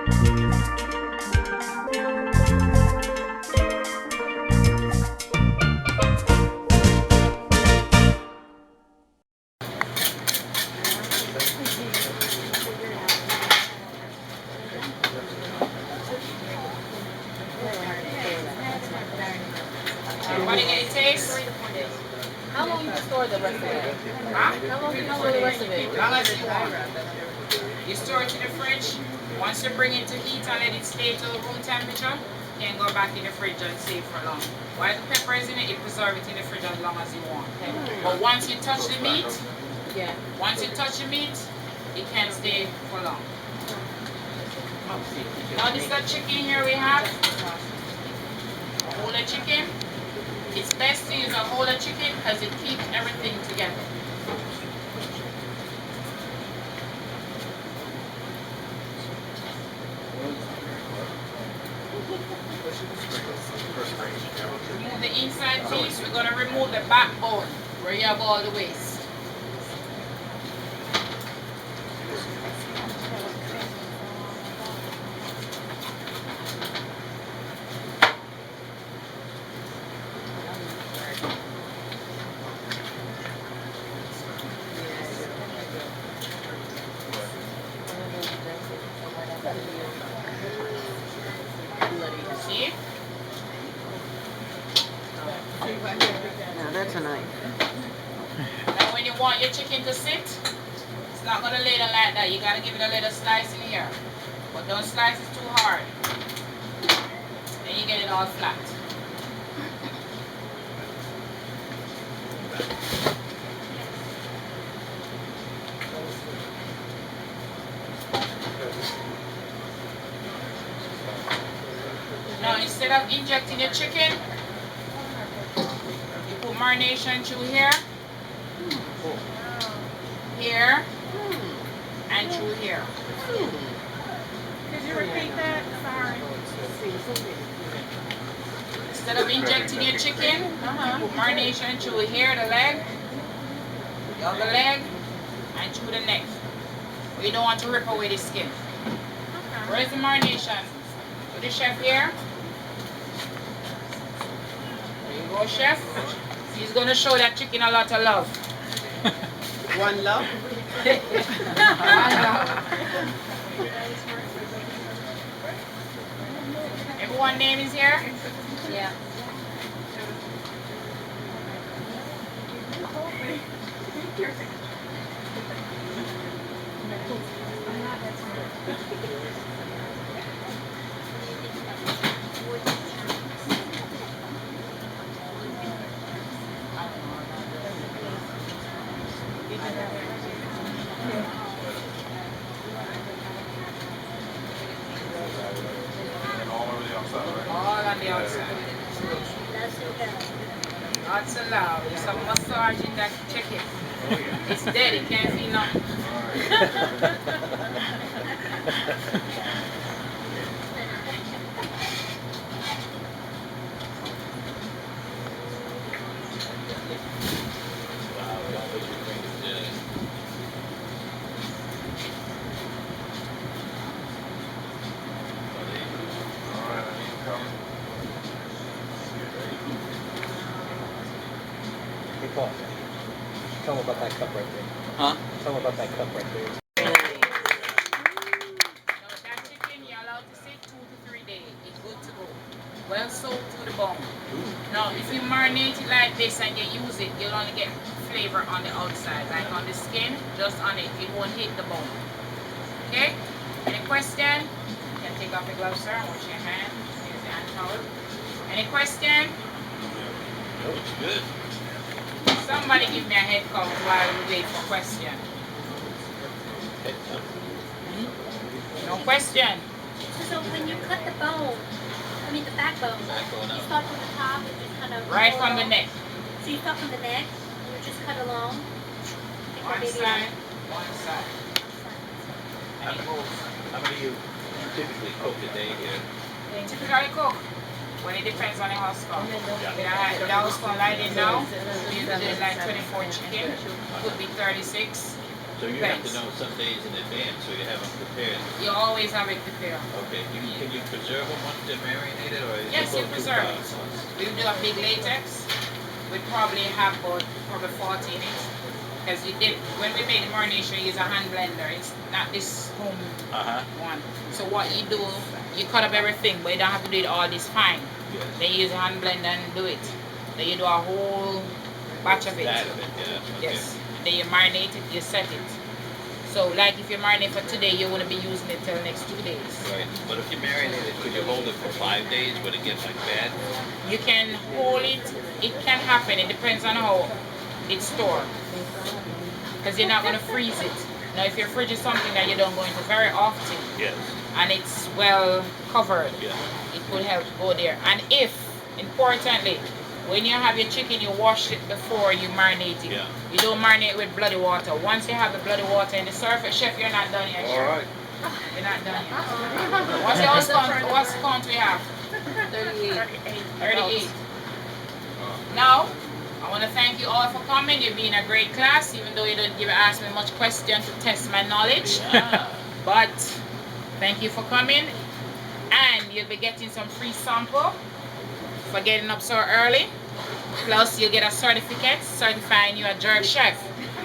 Everybody get a taste? How long you can store the rest of it? Huh? How long you can store the rest of it? Long as you want. You store it in the fridge. Once you bring it to heat and let it stay to room temperature, you can go back in the fridge and save for long. While the pepper is in it, you preserve it in the fridge as long as you want. But once you touch the meat, it can't stay for long. Now this is the chicken here we have. A whole chicken. It's best to use a whole chicken because it keeps everything together. Remove the inside piece. We're going to remove the backbone where you have all the waste. See? Now that's a knife. Now when you want your chicken to sit, it's not going to lay down like that. You got to give it a little slice in here. But don't slice it too hard. Then you get it all flat. Now instead of injecting your chicken, you put marination through here, here, and through here. Could you repeat that? Sorry. Instead of injecting your chicken, put marination through here, the leg, the other leg, and through the neck. You don't want to rip away the skin. Where's the marination? Put the chef here. There you go, chef. He's going to show that chicken a lot of love. One love? Everyone name is here? Yeah. All on the outside. Lots of love. There's some massage in that chicken. It's dead. It can't feel nothing. Hey, Paul. Tell them about that cup right there. Huh? Tell them about that cup right there. Now that chicken, you're allowed to sit 2 to 3 days. It's good to go. Well soaked to the bone. Now, if you marinate it like this and you use it, you'll only get flavor on the outside, like on the skin, just on it. It won't hit the bone. Okay? Any question? You can take off your gloves, sir, and wash your hands. Here's the hand towel. Any question? Oh, it's good. Somebody give me a head count while we wait for question. No question. So when you cut the bone, I mean the backbone, you start from the top and just kind of Right roll from the along. neck. So you start from the neck and you just cut along. Take One the baby side, out. one side. And it goes. How many you typically cook a day here? Typically cook. Well, it depends on the house count. The house count like it now, usually like 24 chicken, could be 36. So you have to Depends. know some days in advance, so you have them prepared. You always have it prepared. Okay. Can you preserve them once they're marinated, or is Yes, it you go too preserve fast? it. We do a big latex. We probably have about probably 40 in it. Because you did when we made the marination, you use a hand blender. It's not this home one. So what you do, you cut up everything, but you don't have to do it all this fine. Yes. Then you use a hand blender and do it. Then you do a whole batch of it. That of it, yeah. Okay. Yes. Then you marinate it, you set it. So like if you marinate for today, you wouldn't be using it till next 2 days. Right. But if you marinate it, could you hold it for 5 days? Would it get like bad? You can hold it. It can happen. It depends on how it's stored. Because you're not going to freeze it. Now, if your fridge is something that you don't go into very often, Yes. and it's well covered, Yeah. it could help go there. And if, importantly, when you have your chicken, you wash it before you marinate it. Yeah. You don't marinate with bloody water. Once you have the bloody water in the surface, chef, you're not done yet. All Chef. right. You're not done yet. What's your house count? What's the count we have? 38. 38. Now, I want to thank you all for coming. You've been a great class, even though you didn't ask me much questions to test my knowledge. Yeah. But thank you for coming. And you'll be getting some free sample for getting up so early. Plus, you'll get a certificate certifying you a jerk chef.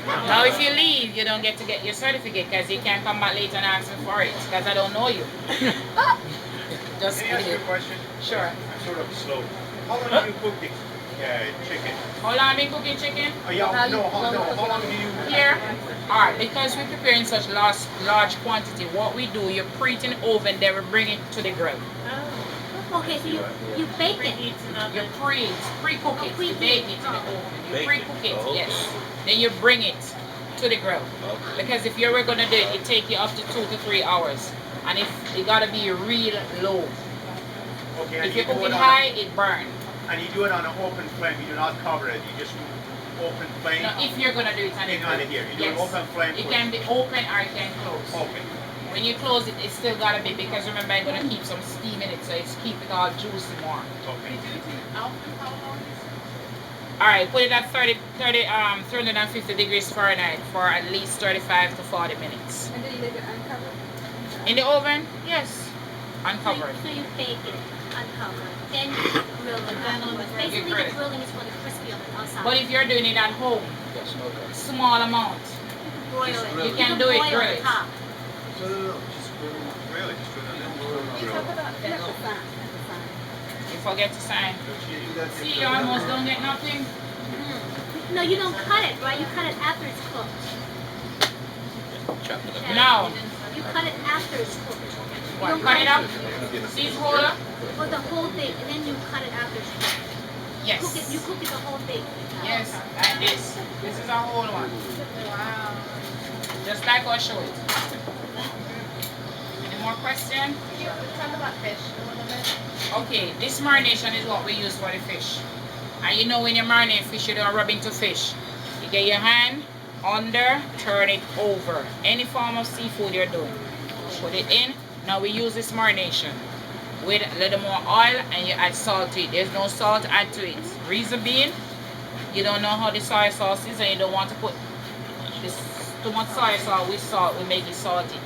Now, if you leave, you don't get to get your certificate because you can't come back later and ask me for it because I don't know you. Just Can I ask you a kidding. question? Sure. I'm sort of slow. How long do you cook the chicken? How long been cooking chicken? How long do you? Here. Alright, because we're preparing such large quantity, what we do, you pre-heat in the oven, then we bring it to the grill. Okay, so you bake it. You pre-cook it, you pre-heat. bake it in the oven. You Bake it. pre-cook it, Oh, okay. yes. Then you bring it to the grill. Okay. Because if you were gonna do it, it take you up to 2 to 3 hours. And if it gotta be real low. Okay, and If you you do cook it it on high, it burn. and you do it on an open flame. You do not cover it. You just open flame. Now, if you're gonna do it on the In on grill, it here. You do yes. an open flame. It for- can be open or it can close. Open. When you close it, it's still gotta be, because remember I'm gonna keep some steam in it, so it's keep it all juicy more. Okay. Alright, put it at 350 degrees Fahrenheit for at least 35 to 40 minutes. And then you leave it uncovered? In the oven? Yes. Uncovered. So you bake it uncovered. Then you grill it afterwards. Basically, grill the it. grilling is for the crispy on the outside. But if you're doing it at home, Yeah, smoke it. small amount. broil it. You can do it broil grilled. the top. Really? Just do it on You the talk grill. about that. At the sign. You forget to sign. See, you almost don't get nothing. No, you don't cut it, right? You cut it after it's cooked. Chop it up. No. You cut it after it's cooked. You What, don't cut it up? Get a See piece the of holder? For the whole thing, and then you cut it after it's cooked. Yes. You cook it the whole thing. Yes, like this. This is a whole one. Wow. Just like I showed it. Any more questions? Can you talk about fish a little bit? Okay, this marination is what we use for the fish. And you know when you marinate fish, you don't rub into fish. You get your hand under, turn it over. Any form of seafood you're doing. Put it in. Now we use this marination with a little more oil and you add salt to it. There's no salt, add to it. Reason being, you don't know how the soy sauce is and you don't want to put this too much soy sauce with salt will make it salty.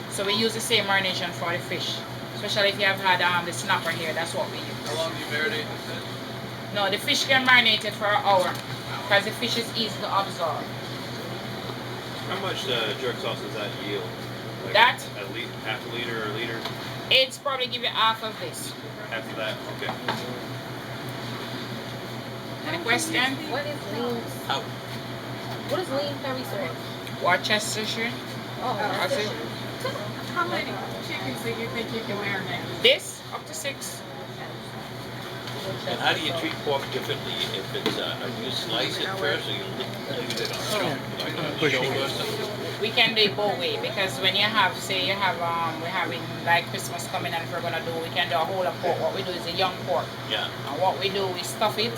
So we use the same marination for the fish. Especially if you have had the snapper here, that's what we use. How long do you marinate the fish? No, the fish can marinate it for an hour because the fish is easy to absorb. How much jerk sauce does that yield? Like That? At least half a liter or a liter? It's probably give you half of this. Half of that? Okay. Any question? What is lean? How? What is lean curry sauce? Worcestershire. Oh, That's it. How many? chickens do you think you can marinate? This, up to 6. And how do you treat pork differently if it's, you slice it first or you leave it on stone, like a shoulder or something? We can do it both way because when you have, say you have, we're having like Christmas coming and if we're gonna do, we can do a whole of pork. What we do is a young pork. Yeah. And what we do, we stuff it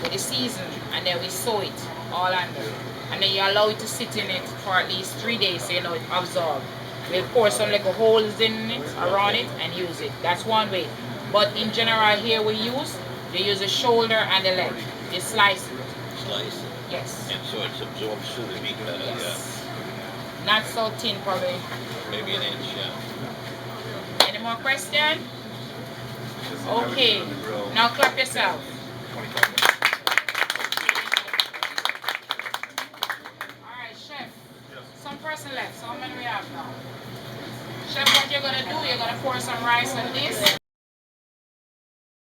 with the season and then we sew it all under. And then you allow it to sit in it for at least 3 days so you know it absorbs. We'll pour some little holes in it, around it and use it. That's one way. But in general here we use the shoulder and the leg. You slice it. Slice it. Yes. And so it absorbs through the meat better, Yes. Not so thin, probably. Maybe an inch, yeah. Any more question? Okay. Now clap yourself. Alright, chef. Some person left. So how many we have now? Chef, what you're gonna do, you're gonna pour some rice on this.